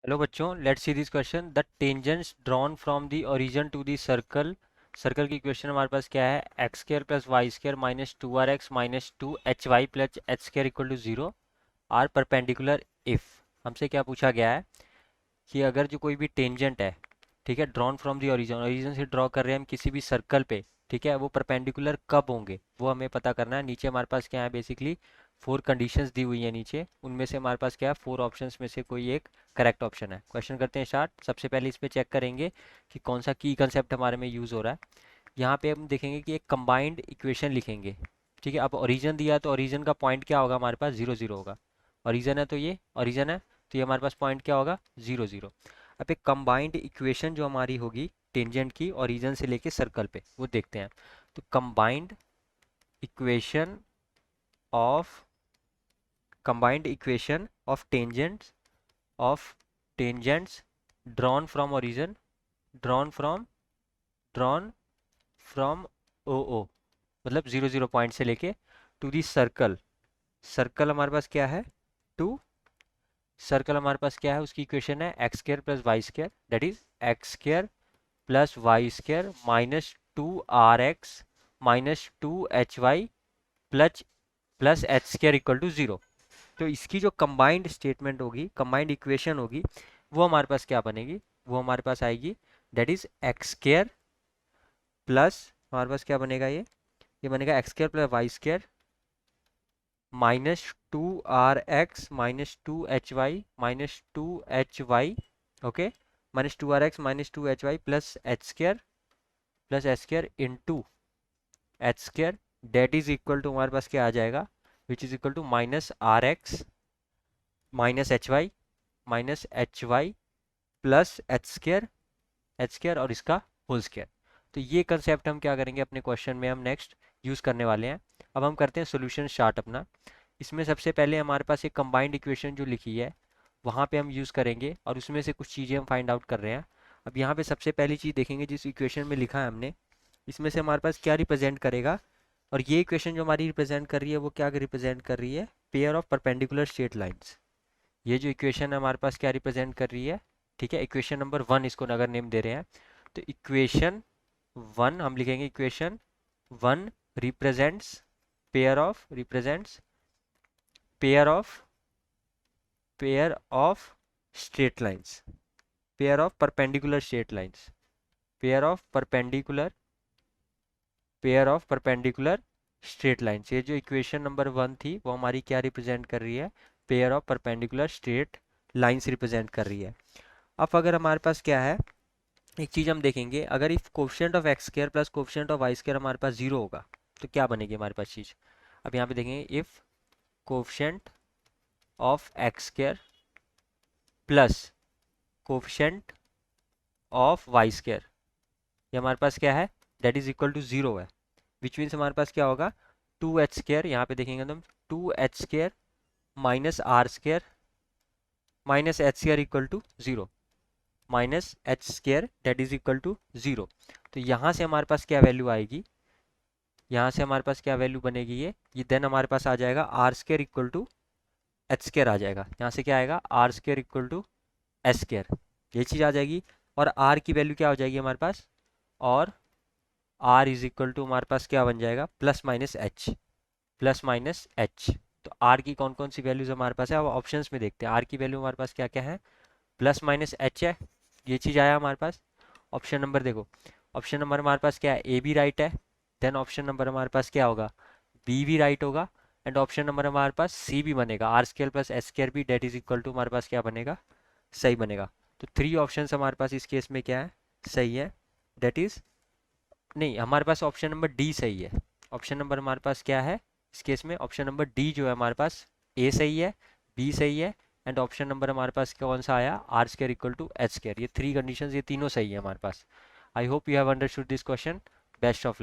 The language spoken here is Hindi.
हेलो बच्चों, let's see this question. The tangents drawn from the origin to the circle. Circle की इक्वेशन हमारे पास क्या है? X square plus Y square minus two R X minus two H Y plus H square equal to zero R perpendicular if. हमसे क्या पूछा गया है कि अगर जो कोई भी टेंजेंट है, ठीक है, drawn from the origin, origin से ड्रॉ कर रहे हैं हम किसी भी सर्कल पे, ठीक है, वो परपेंडिकुलर कब होंगे वो हमें पता करना है। नीचे हमारे पास क्या है? बेसिकली फोर कंडीशंस दी हुई है नीचे, उनमें से हमारे पास क्या है? फोर ऑप्शंस में से कोई एक करेक्ट ऑप्शन है। क्वेश्चन करते हैं स्टार्ट। सबसे पहले इस पे चेक करेंगे कि कौन सा की कंसेप्ट हमारे में यूज़ हो रहा है। यहाँ पे हम देखेंगे कि एक कंबाइंड इक्वेशन लिखेंगे, ठीक है। अब ओरिजिन दिया तो ओरिजिन का पॉइंट क्या होगा? हमारे पास जीरो जीरो होगा। ओरिजिन है तो ये ओरिजिन है, तो ये हमारे पास पॉइंट क्या होगा? Zero zero. अब एक कंबाइंड इक्वेशन जो हमारी होगी टेंजेंट की ओरिजिन से लेके सर्कल पे, वो देखते हैं। तो combined equation of tangents of tangents drawn from origin, drawn from drawn from O O, मतलब जीरो जीरो पॉइंट से लेके टू दी सर्कल। सर्कल हमारे पास क्या है? टू सर्कल हमारे पास क्या है? उसकी इक्वेशन है X square plus Y square, that is X square plus Y square minus two R X minus two H Y plus plus H square equal to zero. तो इसकी जो कंबाइंड स्टेटमेंट होगी, कंबाइंड इक्वेशन होगी, वो हमारे पास क्या बनेगी? वो हमारे पास आएगी that is X square plus, हमारे पास क्या बनेगा? ये बनेगा X square plus Y square minus two R X minus two H Y minus two H Y, okay, minus two R X minus two H Y plus H square into H square, that is equal to हमारे पास क्या आ जाएगा? Which is equal to minus R X minus H Y plus H square और इसका होल स्क्र। तो ये कंसेप्ट हम क्या करेंगे अपने क्वेश्चन में, हम नेक्स्ट यूज़ करने वाले हैं। अब हम करते हैं सोल्यूशन स्टार्ट अपना। इसमें सबसे पहले हमारे पास एक कंबाइंड इक्वेशन जो लिखी है वहाँ पे हम यूज़ करेंगे और उसमें से कुछ चीज़ें हम फाइंड आउट कर रहे हैं। अब यहाँ पे सबसे पहली चीज़ देखेंगे, जिस इक्वेशन में लिखा है हमने, इसमें से हमारे पास क्या रिप्रेजेंट करेगा। और ये इक्वेशन जो हमारी रिप्रेजेंट कर रही है वो क्या रिप्रेजेंट कर रही है? Pair of perpendicular straight lines. ये जो इक्वेशन है हमारे पास क्या रिप्रेजेंट कर रही है? ठीक है, इक्वेशन नंबर वन इसको अगर नेम दे रहे हैं, तो इक्वेशन वन हम लिखेंगे। Equation one represents represents pair of pair of straight lines, pair of perpendicular straight lines, pair of perpendicular pair of perpendicular straight lines. ये जो इक्वेशन नंबर वन थी वो हमारी क्या रिप्रेजेंट कर रही है? Pair of perpendicular straight lines represent कर रही है। अब अगर हमारे पास क्या है, एक चीज हम देखेंगे, अगर if coefficient of X square plus coefficient of Y square हमारे पास जीरो होगा तो क्या बनेगी हमारे पास चीज? अब यहाँ पे देखेंगे, if coefficient of X square plus coefficient of Y square, ये हमारे पास क्या है? That is equal to zero है। विच मीन्स हमारे पास क्या होगा? टू एच स्क्वायर, यहाँ पे देखेंगे तो two H square minus R square minus H square equal to zero, minus H square that is equal to zero. तो यहाँ से हमारे पास क्या वैल्यू आएगी? यहाँ से हमारे पास क्या वैल्यू बनेगी? ये देन हमारे पास आ जाएगा R square equal to H square आ जाएगा। यहाँ से क्या आएगा? R square equal to H square, ये चीज़ आ जाएगी। और आर की वैल्यू क्या हो जाएगी हमारे पास? और आर इज इक्वल टू हमारे पास क्या बन जाएगा? Plus minus H. तो आर की कौन कौन सी वैल्यूज हमारे पास है, अब ऑप्शंस में देखते हैं। आर की वैल्यू हमारे पास क्या क्या है? प्लस माइनस एच है, ये चीज़ आया हमारे पास। ऑप्शन नंबर देखो, ऑप्शन नंबर हमारे पास क्या है? ए भी राइट है। देन ऑप्शन नंबर हमारे पास क्या होगा? बी भी राइट होगा। एंड ऑप्शन नंबर हमारे पास सी भी बनेगा, R square plus H square भी डेट इज इक्वल टू हमारे पास क्या बनेगा? सही बनेगा। तो थ्री ऑप्शन हमारे पास इस केस में क्या है? सही है। डेट इज, नहीं, हमारे पास ऑप्शन नंबर डी सही है। ऑप्शन नंबर हमारे पास क्या है इस केस में? ऑप्शन नंबर डी जो है हमारे पास, ए सही है, बी सही है, एंड ऑप्शन नंबर हमारे पास कौन सा आया? R square equal to H square. ये थ्री कंडीशंस, ये तीनों सही है हमारे पास। I hope you have understood this question. Best of luck.